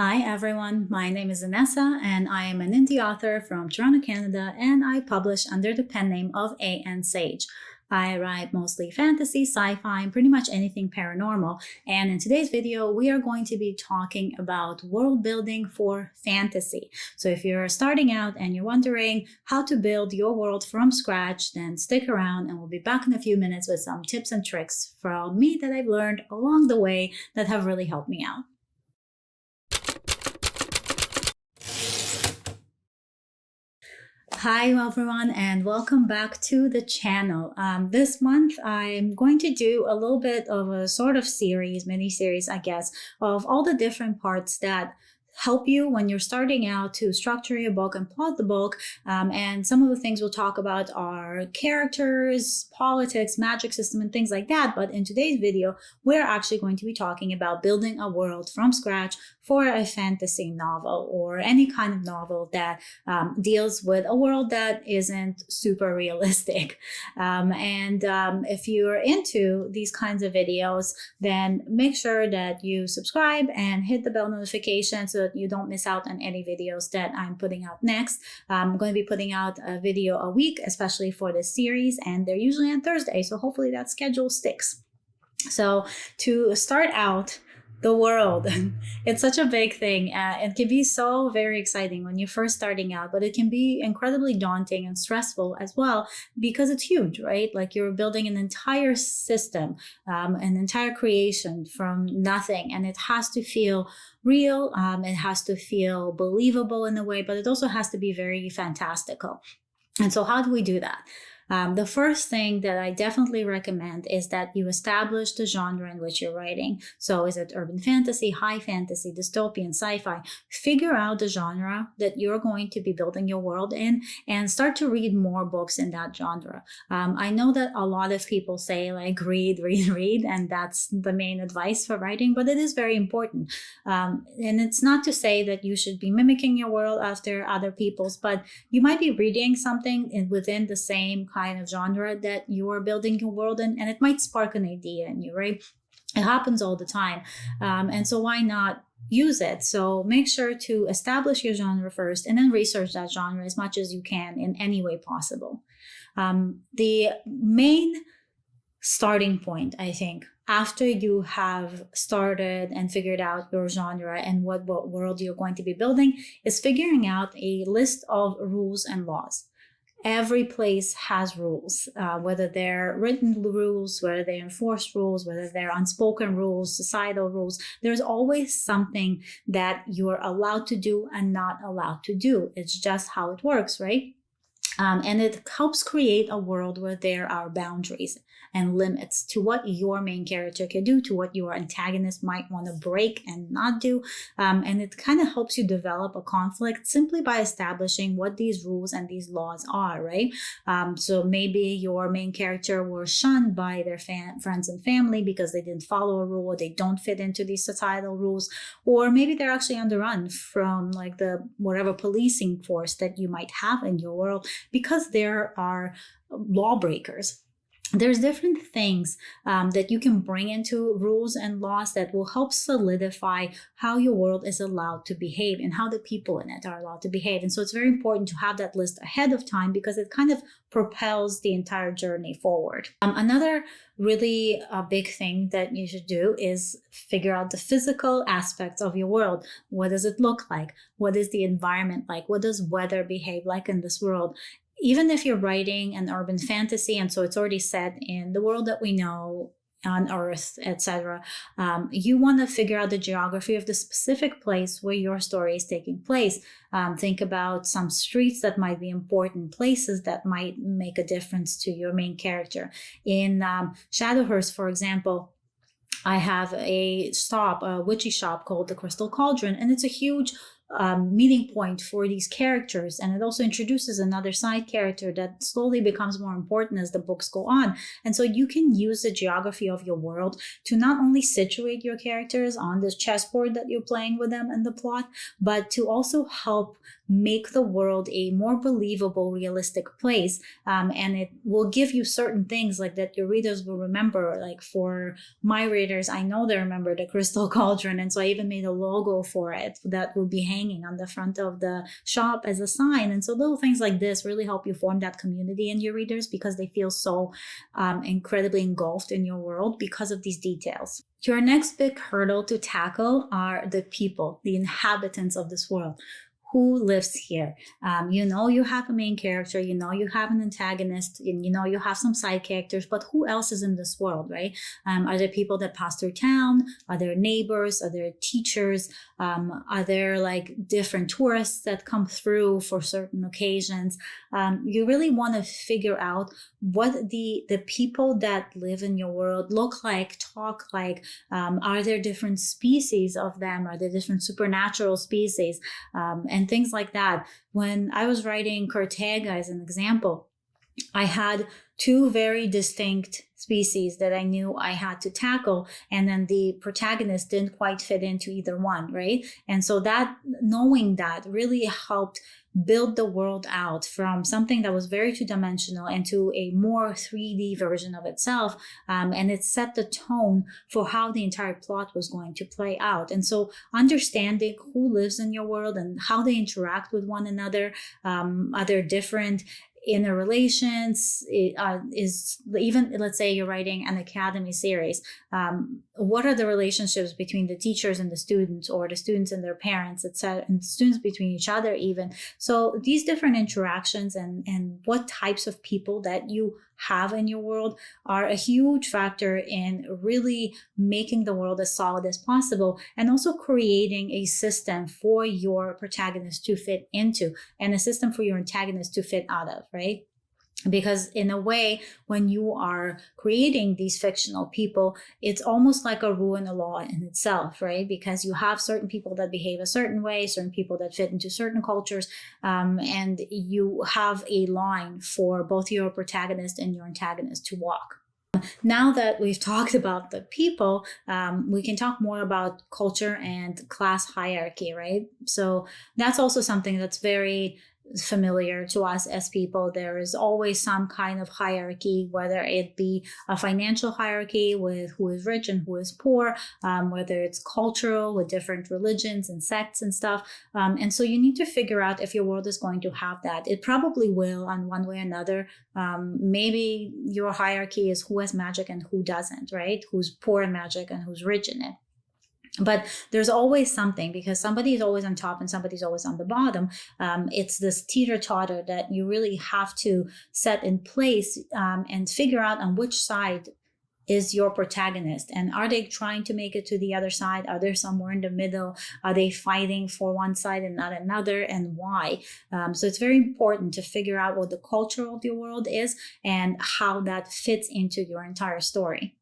Hi everyone, my name is Vanessa and I am an indie author from Toronto, Canada, and I publish under the pen name of A.N. Sage. I write mostly fantasy, sci-fi, and pretty much anything paranormal. And in today's video, we are going to be talking about world building for fantasy. So if you're starting out and you're wondering how to build your world from scratch, then stick around and we'll be back in a few minutes with some tips and tricks from me that I've learned along the way that have really helped me out. Hi everyone and welcome back to the channel. This month I'm going to do a little bit of a sort of mini-series I guess, of all the different parts that help you when you're starting out to structure your book and plot the book. And some of the things we'll talk about are characters, politics, magic system, and things like that. But in today's video, we're actually going to be talking about building a world from scratch for a fantasy novel or any kind of novel that deals with a world that isn't super realistic. If you're into these kinds of videos, then make sure that you subscribe and hit the bell notification so that you don't miss out on any videos that I'm putting out next. I'm going to be putting out a video a week, especially for this series, and they're usually on Thursday, so hopefully that schedule sticks. So to start out, the world. It's such a big thing. It can be so very exciting when you're first starting out, but it can be incredibly daunting and stressful as well because it's huge, right? Like you're building an entire system, an entire creation from nothing, and it has to feel real. It has to feel believable in a way, but it also has to be very fantastical. And so how do we do that? The first thing that I definitely recommend is that you establish the genre in which you're writing. So is it urban fantasy, high fantasy, dystopian, sci-fi? Figure out the genre that you're going to be building your world in and start to read more books in that genre. I know that a lot of people say like read, and that's the main advice for writing, but it is very important. And it's not to say that you should be mimicking your world after other people's, but you might be reading something within the same kind of genre that you are building your world in, and it might spark an idea in you, right? It happens all the time. And so why not use it? So make sure to establish your genre first and then research that genre as much as you can in any way possible. The main starting point, I think, after you have started and figured out your genre and what world you're going to be building, is figuring out a list of rules and laws. Every place has rules, whether they're written rules, whether they're enforced rules, whether they're unspoken rules, societal rules. There's always something that you're allowed to do and not allowed to do. It's just how it works, right? And it helps create a world where there are boundaries and limits to what your main character can do, to what your antagonist might want to break and not do. And it kind of helps you develop a conflict simply by establishing what these rules and these laws are, right? So maybe your main character were shunned by their friends and family because they didn't follow a rule, or they don't fit into these societal rules, or maybe they're actually on the run from like the whatever policing force that you might have in your world because there are lawbreakers. There's different things that you can bring into rules and laws that will help solidify how your world is allowed to behave and how the people in it are allowed to behave. And so it's very important to have that list ahead of time because it kind of propels the entire journey forward. Another really big thing that you should do is figure out the physical aspects of your world. What does it look like? What is the environment like? What does weather behave like in this world? Even if you're writing an urban fantasy, and so it's already set in the world that we know on Earth, etc., you want to figure out the geography of the specific place where your story is taking place. Think about some streets that might be important, places that might make a difference to your main character. In Shadowhurst, for example, I have a witchy shop called the Crystal Cauldron, and it's a huge meeting point for these characters. And it also introduces another side character that slowly becomes more important as the books go on. And so you can use the geography of your world to not only situate your characters on this chessboard that you're playing with them in the plot, but to also help make the world a more believable, realistic place. And it will give you certain things like that your readers will remember. Like for my readers, I know they remember the crystal cauldron. And so I even made a logo for it that would be hanging on the front of the shop as a sign. And so little things like this really help you form that community in your readers because they feel so incredibly engulfed in your world because of these details. Your next big hurdle to tackle are the people, the inhabitants of this world. Who lives here? You have a main character, you have an antagonist, and you have some side characters, but who else is in this world, right? Are there people that pass through town? Are there neighbors? Are there teachers? Are there like different tourists that come through for certain occasions? You really want to figure out what the people that live in your world look like, talk like. Are there different species of them? Are there different supernatural species? And things like that. When I was writing Cortega as an example, I had two very distinct species that I knew I had to tackle, and then the protagonist didn't quite fit into either one, right? And so that, knowing that, really helped build the world out from something that was very two-dimensional into a more 3D version of itself. And it set the tone for how the entire plot was going to play out. And so understanding who lives in your world and how they interact with one another, are there different inner relations, is even, let's say you're writing an academy series, what are the relationships between the teachers and the students, or the students and their parents, etc., and students between each other even. So these different interactions and what types of people that you have in your world are a huge factor in really making the world as solid as possible, and also creating a system for your protagonist to fit into and a system for your antagonist to fit out of, right? Because in a way, when you are creating these fictional people, it's almost like a rule and a law in itself, right? Because you have certain people that behave a certain way, certain people that fit into certain cultures, and you have a line for both your protagonist and your antagonist to walk. Now that we've talked about the people, we can talk more about culture and class hierarchy, right? So that's also something that's very familiar to us as people. There is always some kind of hierarchy, whether it be a financial hierarchy with who is rich and who is poor, whether it's cultural with different religions and sects and stuff. And so you need to figure out if your world is going to have that. It probably will on one way or another. Maybe your hierarchy is who has magic and who doesn't, right? Who's poor in magic and who's rich in it. But there's always something, because somebody is always on top and somebody's always on the bottom. It's this teeter-totter that you really have to set in place and figure out on which side is your protagonist. And are they trying to make it to the other side? Are they somewhere in the middle? Are they fighting for one side and not another? And why? So it's very important to figure out what the culture of your world is and how that fits into your entire story.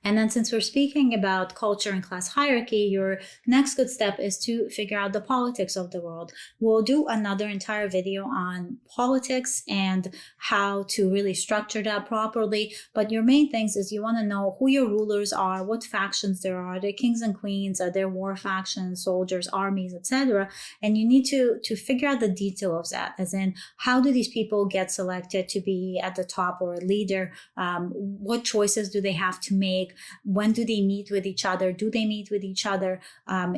And then since we're speaking about culture and class hierarchy, your next good step is to figure out the politics of the world. We'll do another entire video on politics and how to really structure that properly. But your main things is you want to know who your rulers are, what factions there are kings and queens, are there war factions, soldiers, armies, etc. And you need to figure out the detail of that, as in how do these people get selected to be at the top or a leader? What choices do they have to make? When do they meet with each other? Do they meet with each other?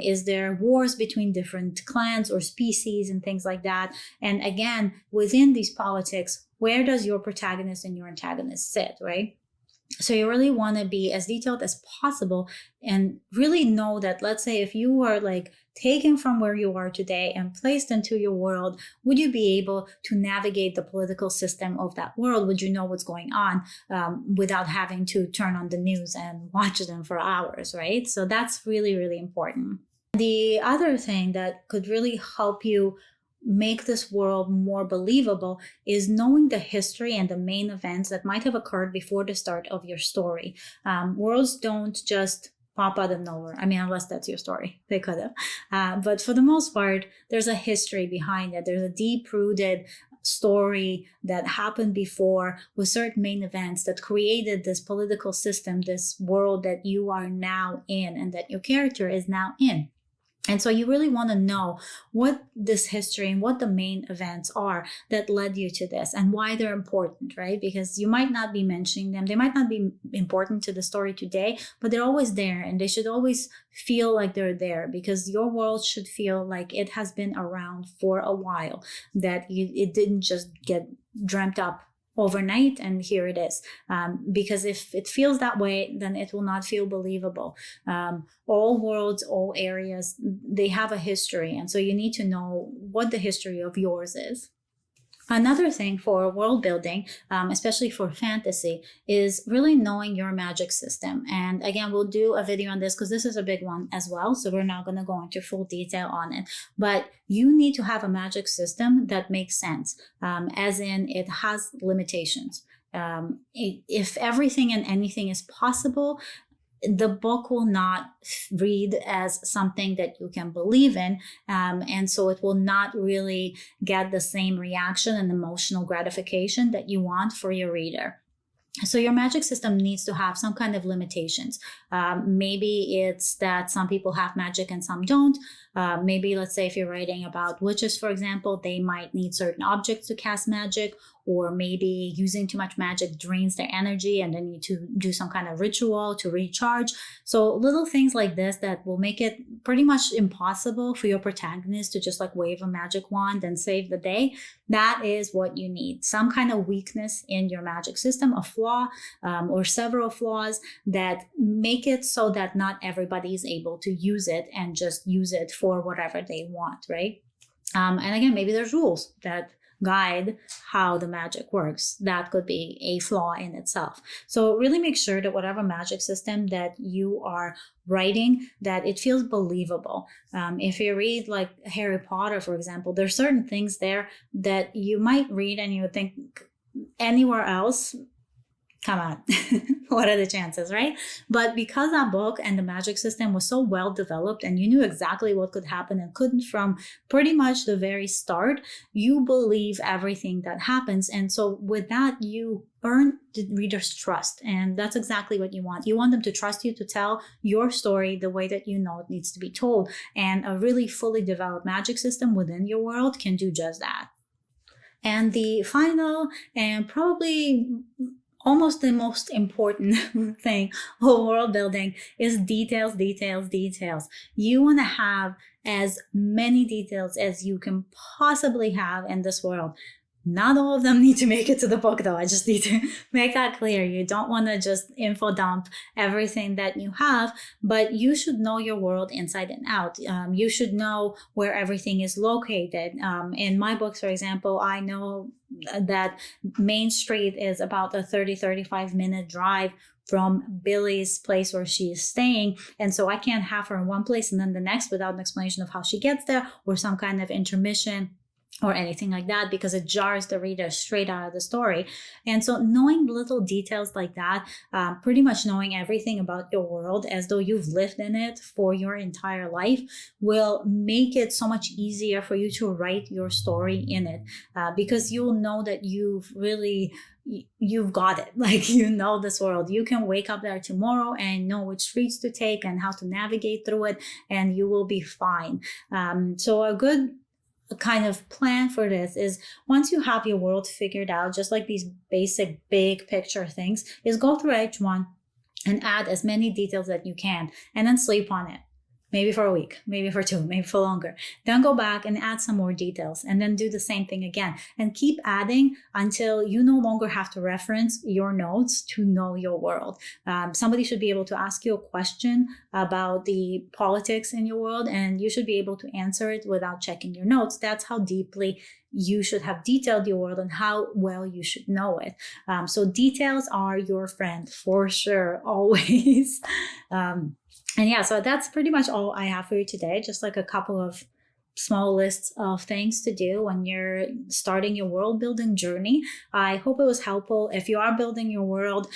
Is there wars between different clans or species and things like that? And again, within these politics, where does your protagonist and your antagonist sit, right? So you really want to be as detailed as possible and really know that, let's say if you were like taken from where you are today and placed into your world, would you be able to navigate the political system of that world? Would you know what's going on without having to turn on the news and watch them for hours, right? So that's really, really important. The other thing that could really help you make this world more believable is knowing the history and the main events that might have occurred before the start of your story. Worlds don't just pop out of nowhere. I mean, unless that's your story, they could have. But for the most part, there's a history behind it. There's a deep-rooted story that happened before with certain main events that created this political system, this world that you are now in and that your character is now in. And so you really want to know what this history and what the main events are that led you to this and why they're important, right? Because you might not be mentioning them. They might not be important to the story today, but they're always there, and they should always feel like they're there, because your world should feel like it has been around for a while, that it didn't just get dreamt up overnight and here it is. Because if it feels that way, then it will not feel believable. All worlds, all areas, they have a history, and so you need to know what the history of yours is. Another thing for world building, especially for fantasy, is really knowing your magic system. And again, we'll do a video on this because this is a big one as well. So we're not going to go into full detail on it. But you need to have a magic system that makes sense, as in it has limitations. If everything and anything is possible, the book will not read as something that you can believe in. And so it will not really get the same reaction and emotional gratification that you want for your reader. So your magic system needs to have some kind of limitations. Maybe it's that some people have magic and some don't. Maybe let's say if you're writing about witches, for example, they might need certain objects to cast magic, or maybe using too much magic drains their energy and they need to do some kind of ritual to recharge. So little things like this that will make it pretty much impossible for your protagonist to just like wave a magic wand and save the day. That is what you need. Some kind of weakness in your magic system, a flaw, or several flaws that make it so that not everybody is able to use it and just use it for whatever they want, right? And again, maybe there's rules that guide how the magic works. That could be a flaw in itself. So really make sure that whatever magic system that you are writing, that it feels believable. If you read like Harry Potter, for example, there's certain things there that you might read and you would think anywhere else, come on, what are the chances, right? But because that book and the magic system was so well developed and you knew exactly what could happen and couldn't from pretty much the very start, you believe everything that happens. And so with that, you earn the reader's trust. And that's exactly what you want. You want them to trust you to tell your story the way that you know it needs to be told. And a really fully developed magic system within your world can do just that. And the final and probably almost the most important thing of world building is details, details, details. You want to have as many details as you can possibly have in this world. Not all of them need to make it to the book, though. I just need to make that clear. You don't want to just info dump everything that you have, but you should know your world inside and out. You should know where everything is located. In my books, for example, I know that Main Street is about a 35 minute drive from Billy's place where she is staying. And so I can't have her in one place and then the next without an explanation of how she gets there or some kind of intermission or anything like that, because it jars the reader straight out of the story. And so knowing little details like that, pretty much knowing everything about your world as though you've lived in it for your entire life, will make it so much easier for you to write your story in it, because you'll know that you've got it. Like, you know this world. You can wake up there tomorrow and know which streets to take and how to navigate through it, and you will be fine. So a good kind of plan for this is, once you have your world figured out, just like these basic big picture things, is go through each one and add as many details that you can, and then sleep on it. Maybe for a week, maybe for 2, maybe for longer. Then go back and add some more details, and then do the same thing again, and keep adding until you no longer have to reference your notes to know your world. Somebody should be able to ask you a question about the politics in your world, and you should be able to answer it without checking your notes. That's how deeply you should have detailed your world and how well you should know it. So details are your friend for sure, always. And yeah, so that's pretty much all I have for you today. Just like a couple of small lists of things to do when you're starting your world building journey. I hope it was helpful. If you are building your world,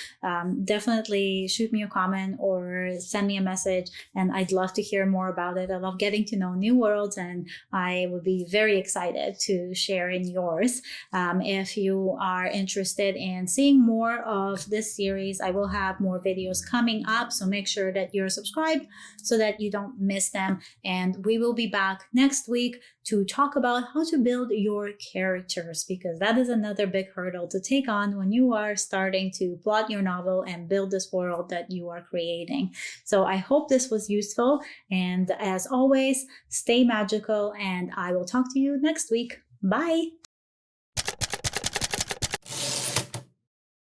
definitely shoot me a comment or send me a message, and I'd love to hear more about it. I love getting to know new worlds, and I would be very excited to share in yours. If you are interested in seeing more of this series, I will have more videos coming up, so make sure that you're subscribed so that you don't miss them. And we will be back next week to talk about how to build your characters, because that is another big hurdle to take on when you are starting to plot your novel and build this world that you are creating. So I hope this was useful, and as always, stay magical, and I will talk to you next week. Bye.